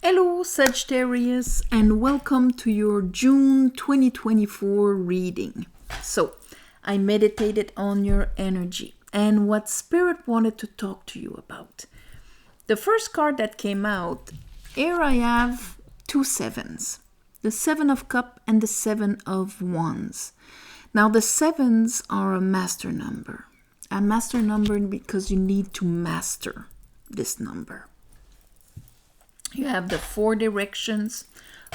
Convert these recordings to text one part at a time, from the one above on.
Hello Sagittarius and welcome to your June 2024 reading. So, I meditated on your energy and what Spirit wanted to talk to you about. The first card that came out, here I have two sevens. The Seven of Cups and the Seven of Wands. Now the sevens are a master number. A master number because you need to master this number. You have the four directions,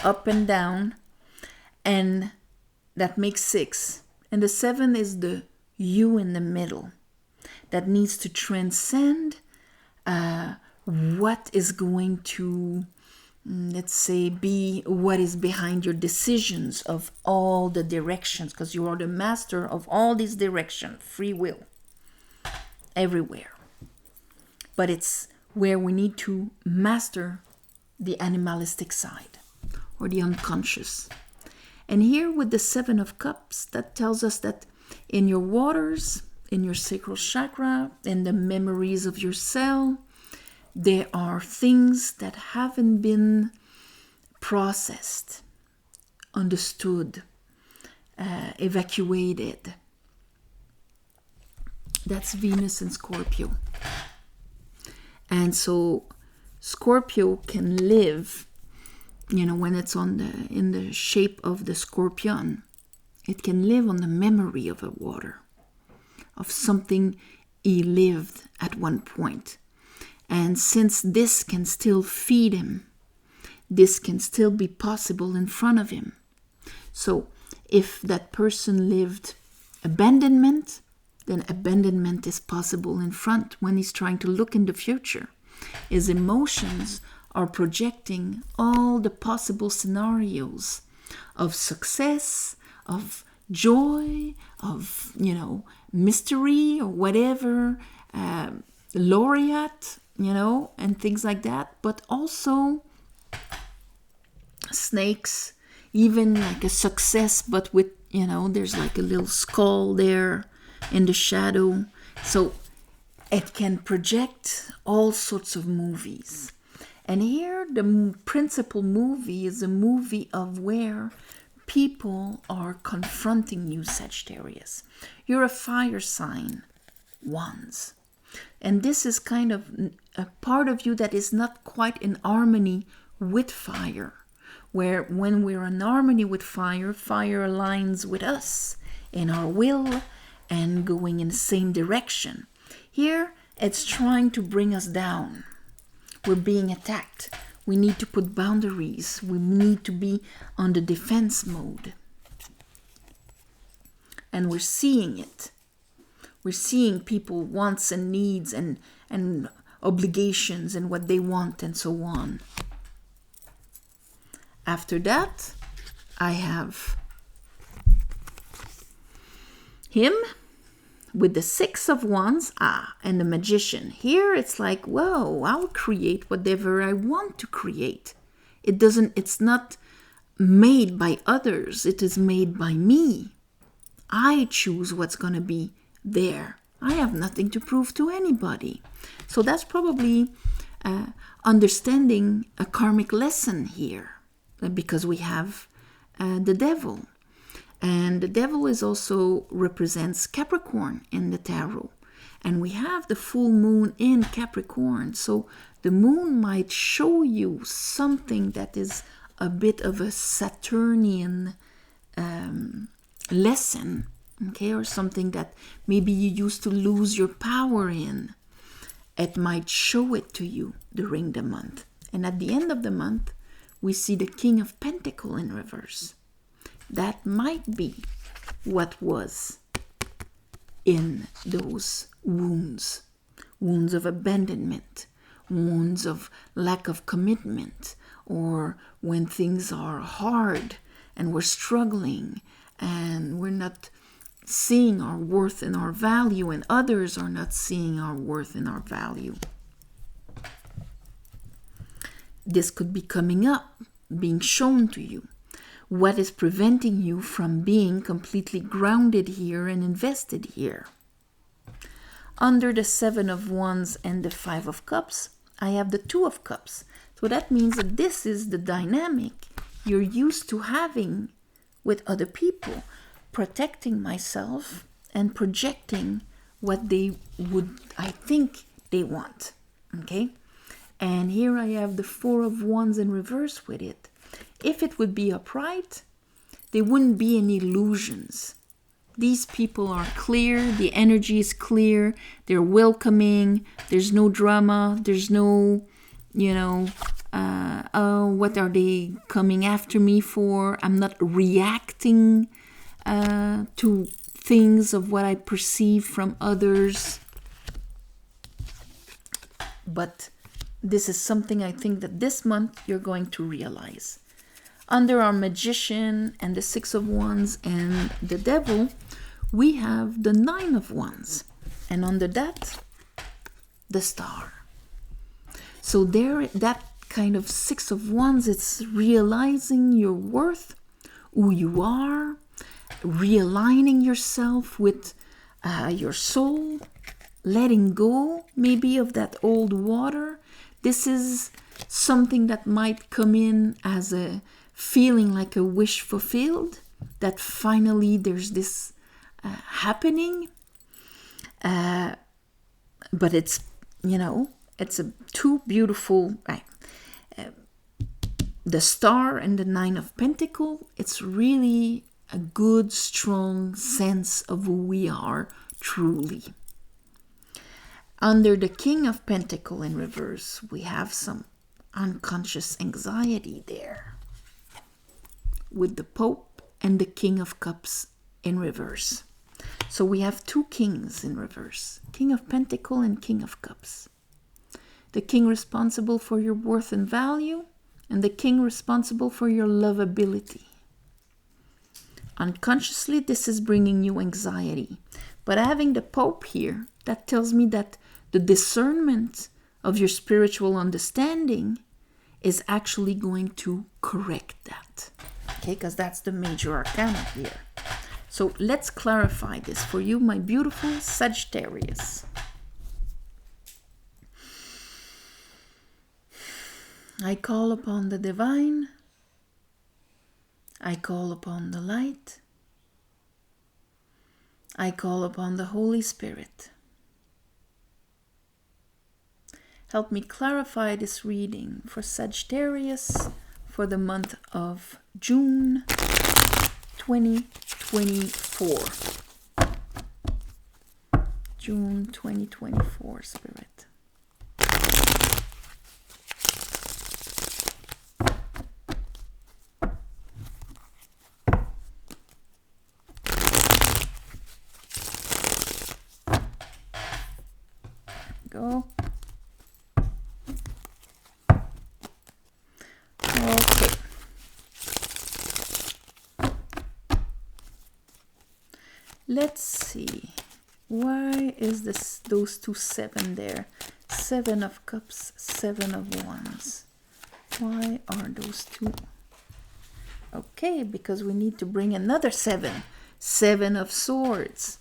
up and down, and that makes six. And the seven is the you in the middle that needs to transcend what is going to, let's say, be what is behind your decisions of all the directions, because you are the master of all these directions, free will, everywhere. But it's where we need to master the animalistic side or the unconscious. And here with the Seven of Cups, that tells us that in your waters, in your sacral chakra, in the memories of your cell, there are things that haven't been processed, understood, evacuated. That's Venus and Scorpio. And so Scorpio can live, when it's in the shape of the scorpion, it can live on the memory of a water, of something he lived at one point. And since this can still feed him, this can still be possible in front of him. So if that person lived abandonment, then abandonment is possible in front when he's trying to look in the future. His emotions are projecting all the possible scenarios of success, of joy, of, mystery or whatever, laureate, and things like that. But also snakes, even like a success, but with, there's like a little skull there in the shadow. So it can project all sorts of movies. And here the principal movie is a movie of where people are confronting you, Sagittarius. You're a fire sign, Wands. And this is kind of a part of you that is not quite in harmony with fire. Where when we're in harmony with fire, fire aligns with us in our will and going in the same direction. Here, it's trying to bring us down. We're being attacked. We need to put boundaries. We need to be on the defense mode. And we're seeing it. We're seeing people wants and needs and obligations and what they want and so on. After that, I have him with the Six of Wands, and the Magician. Here it's like, whoa, I'll create whatever I want to create. It's not made by others. It is made by me. I choose what's going to be there. I have nothing to prove to anybody. So that's probably understanding a karmic lesson here, because we have the devil. And the devil also represents Capricorn in the tarot. And we have the full moon in Capricorn. So the moon might show you something that is a bit of a Saturnian lesson, okay? Or something that maybe you used to lose your power in. It might show it to you during the month. And at the end of the month, we see the King of Pentacles in reverse. That might be what was in those wounds. Wounds of abandonment, wounds of lack of commitment, or when things are hard and we're struggling and we're not seeing our worth and our value, and others are not seeing our worth and our value. This could be coming up, being shown to you. What is preventing you from being completely grounded here and invested here? Under the Seven of Wands and the Five of Cups, I have the Two of Cups. So So that means that this is the dynamic you're used to having with other people, protecting myself and projecting what they would, I think they want. Okay? And here I have the Four of Wands in reverse with it. If it would be upright, there wouldn't be any illusions. These people are clear, the energy is clear, they're welcoming, there's no drama, there's no, oh, what are they coming after me for? I'm not reacting to things of what I perceive from others. But this is something I think that this month you're going to realize. Under our Magician and the Six of Wands and the Devil, we have the Nine of Wands. And under that, the Star. So there, that kind of Six of Wands, it's realizing your worth, who you are, realigning yourself with your soul, letting go maybe of that old water. This is something that might come in as a feeling like a wish fulfilled, that finally there's this happening. But it's, it's two beautiful, the Star and the Nine of Pentacles, it's really a good, strong sense of who we are truly. Under the King of Pentacles in reverse, we have some unconscious anxiety there, with the Pope and the King of Cups in reverse. So we have two kings in reverse, King of Pentacles and King of Cups. The king responsible for your worth and value, and the king responsible for your lovability. Unconsciously, this is bringing you anxiety. But having the Pope here, that tells me that the discernment of your spiritual understanding is actually going to correct that. Okay, because that's the major arcana here. So let's clarify this for you, my beautiful Sagittarius. I call upon the divine. I call upon the light. I call upon the Holy Spirit. Help me clarify this reading for Sagittarius for the month of June 2024. June 2024, Spirit. Go. Okay. Let's see. Why is this those two seven there? Seven of Cups, Seven of Wands. Why are those two? Okay, because we need to bring another seven. Seven of Swords.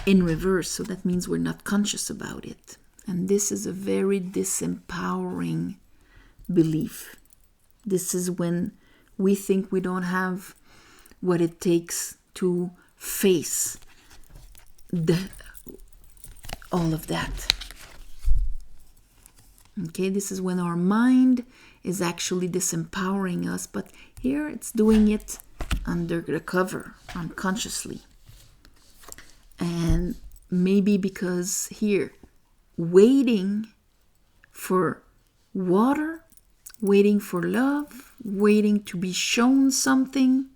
In reverse, so that means we're not conscious about it. And this is a very disempowering belief. This is when we think we don't have what it takes to face all of that. Okay, this is when our mind is actually disempowering us, but here it's doing it under the cover, unconsciously. And maybe because here, waiting for water, waiting for love, waiting to be shown something,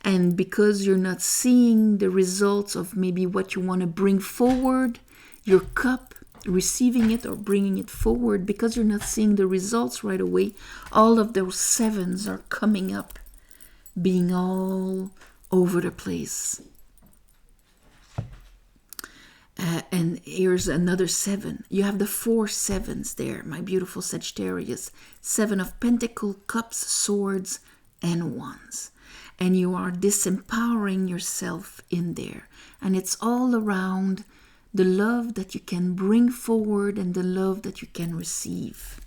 and because you're not seeing the results of maybe what you want to bring forward, your cup, receiving it or bringing it forward, because you're not seeing the results right away, all of those sevens are coming up, being all over the place. And here's another seven. You have the 4 sevens there, my beautiful Sagittarius. 7 of Pentacles, Cups, Swords, and Wands. And you are disempowering yourself in there. And it's all around the love that you can bring forward and the love that you can receive.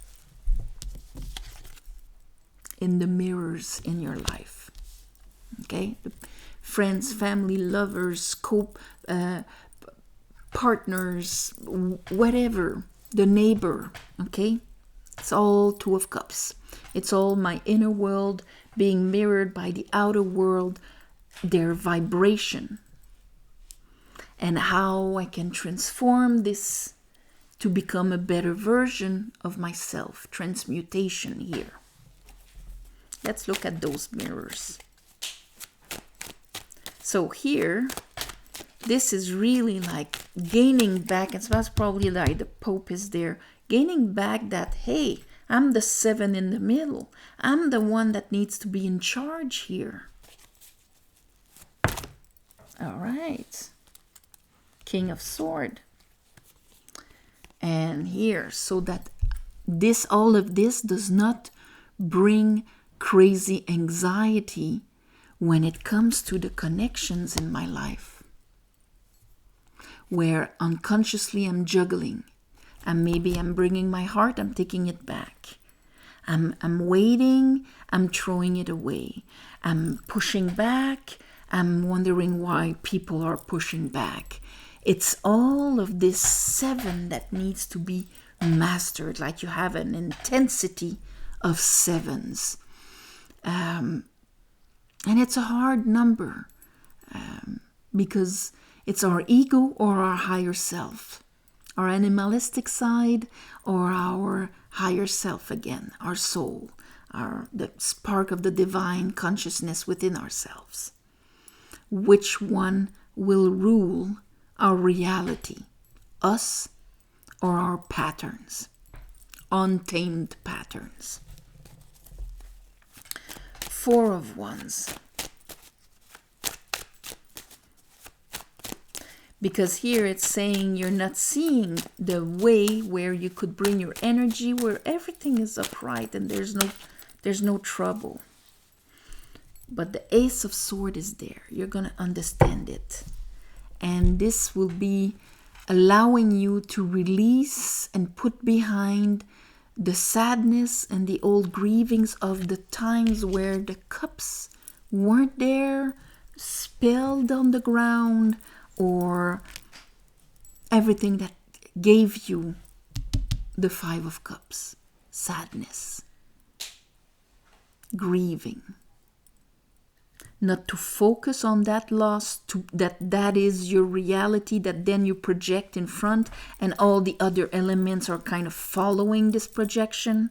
in the mirrors in your life. Okay? Friends, family, lovers, partners, whatever, the neighbor, okay? It's all Two of Cups. It's all my inner world being mirrored by the outer world, their vibration, and how I can transform this to become a better version of myself. Transmutation here. Let's look at those mirrors. So here, this is really like gaining back, and so that's probably like the Pope is there, gaining back that, hey, I'm the 7 in the middle. I'm the one that needs to be in charge here. All right. King of Sword. And here, so that all of this does not bring crazy anxiety when it comes to the connections in my life, where unconsciously I'm juggling, and maybe I'm bringing my heart, I'm taking it back. I'm waiting, I'm throwing it away. I'm pushing back, I'm wondering why people are pushing back. It's all of this 7 that needs to be mastered, like you have an intensity of 7s. And it's a hard number because it's our ego or our higher self, our animalistic side or our higher self again, our soul, the spark of the divine consciousness within ourselves. Which one will rule our reality, us or our patterns, untamed patterns? 4 of Wands. Because here it's saying you're not seeing the way where you could bring your energy, where everything is upright and there's no trouble. But the Ace of Swords is there. You're going to understand it. And this will be allowing you to release and put behind the sadness and the old grievings of the times where the cups weren't there, spilled on the ground, or everything that gave you the 5 of Cups. Sadness, grieving. Not to focus on that loss, that is your reality, that then you project in front, and all the other elements are kind of following this projection,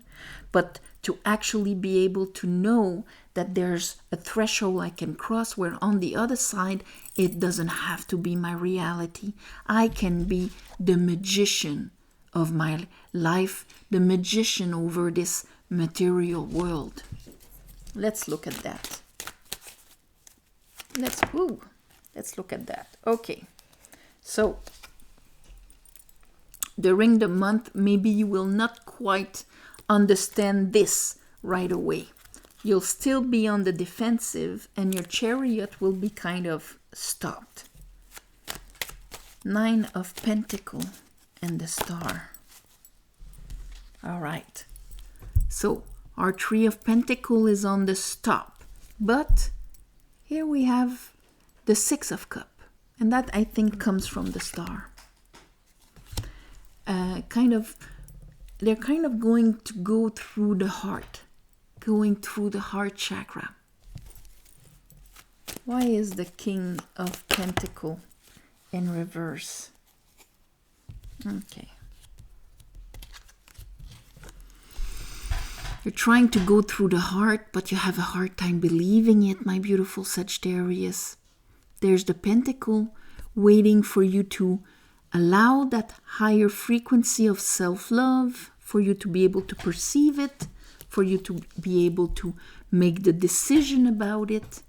but to actually be able to know that there's a threshold I can cross where on the other side, it doesn't have to be my reality. I can be the magician of my life, the magician over this material world. Let's look at that. Let's look at that. Okay, so during the month, maybe you will not quite understand this right away. You'll still be on the defensive and your chariot will be kind of stopped. 9 of Pentacles and the Star. All right, so our 3 of Pentacles is on the stop, but here we have the 6 of Cups, and that I think comes from the Star. They're kind of going to go through the heart, going through the heart chakra. Why is the King of Pentacles in reverse? Okay. You're trying to go through the heart, but you have a hard time believing it, my beautiful Sagittarius. There's the Pentacle waiting for you to allow that higher frequency of self-love, for you to be able to perceive it, for you to be able to make the decision about it.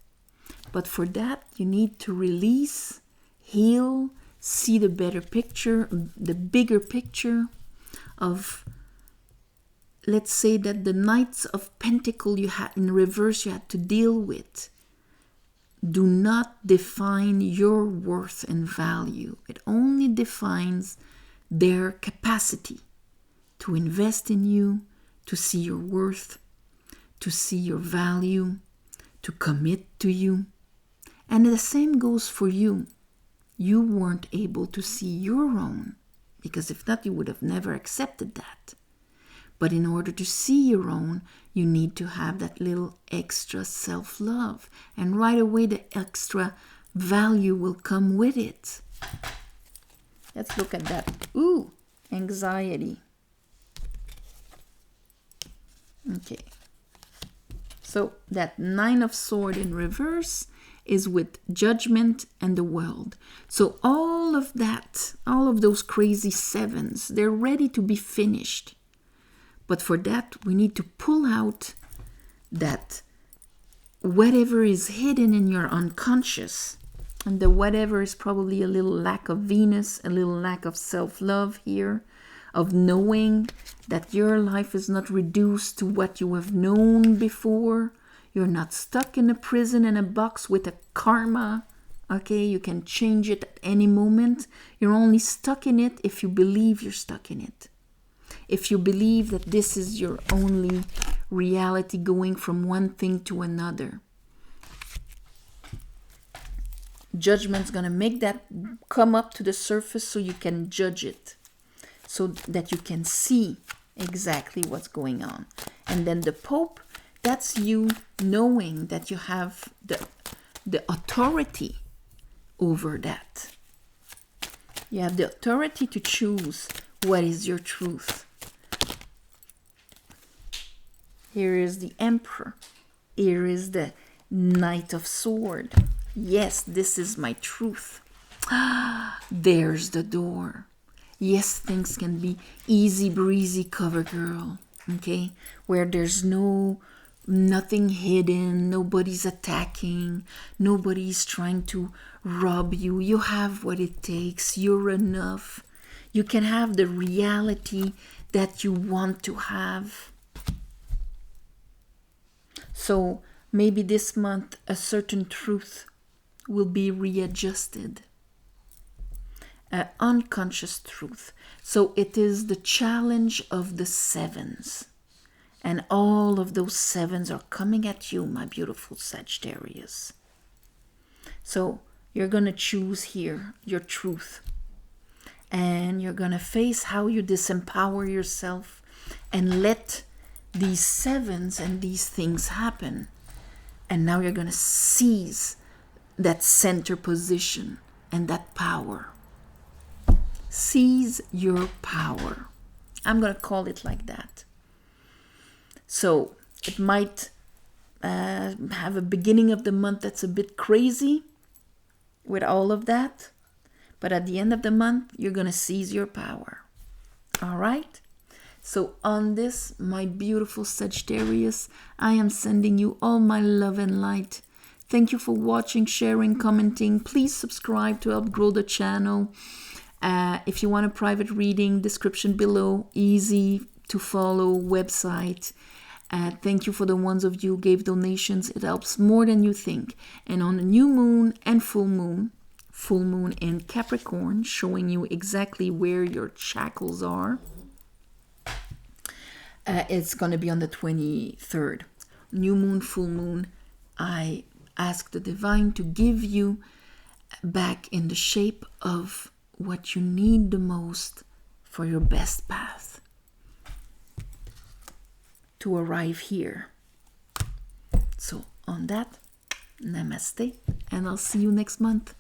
But for that, you need to release, heal, see the better picture, the bigger picture of, let's say that the Knights of Pentacles you had in reverse you had to deal with do not define your worth and value. It only defines their capacity to invest in you, to see your worth, to see your value, to commit to you. And the same goes for you. You weren't able to see your own, because if not, you would have never accepted that. But in order to see your own, you need to have that little extra self-love. And right away, the extra value will come with it. Let's look at that. Ooh, anxiety. Okay. So that 9 of Swords in reverse is with judgment and the world. So all of that, all of those crazy 7s, they're ready to be finished. But for that, we need to pull out that whatever is hidden in your unconscious. And the whatever is probably a little lack of Venus, a little lack of self-love here, of knowing that your life is not reduced to what you have known before. You're not stuck in a prison in a box with a karma. Okay, you can change it at any moment. You're only stuck in it if you believe you're stuck in it. If you believe that this is your only reality going from one thing to another. Judgment's going to make that come up to the surface so you can judge it. So that you can see exactly what's going on. And then the Pope, that's you knowing that you have the authority over that. You have the authority to choose what is your truth. Here is the Emperor. Here is the Knight of Swords. Yes, this is my truth. There's the door. Yes, things can be easy breezy, cover girl. Okay, where there's nothing hidden, nobody's attacking, nobody's trying to rob you. You have what it takes. You're enough. You can have the reality that you want to have. So maybe this month a certain truth will be readjusted. An unconscious truth. So it is the challenge of the 7s. And all of those 7s are coming at you, my beautiful Sagittarius. So you're going to choose here your truth. And you're going to face how you disempower yourself and let these 7s and these things happen. And now you're going to seize that center position and that power. Seize your power. I'm going to call it like that. So it might have a beginning of the month that's a bit crazy with all of that. But at the end of the month, you're going to seize your power. All right? So on this, my beautiful Sagittarius, I am sending you all my love and light. Thank you for watching, sharing, commenting. Please subscribe to help grow the channel. If you want a private reading, description below. Easy to follow website. Thank you for the ones of you who gave donations. It helps more than you think. And on the new moon and full moon in Capricorn, showing you exactly where your shackles are. It's going to be on the 23rd. New moon, full moon. I ask the divine to give you back in the shape of what you need the most for your best path to arrive here. So on that, namaste, and I'll see you next month.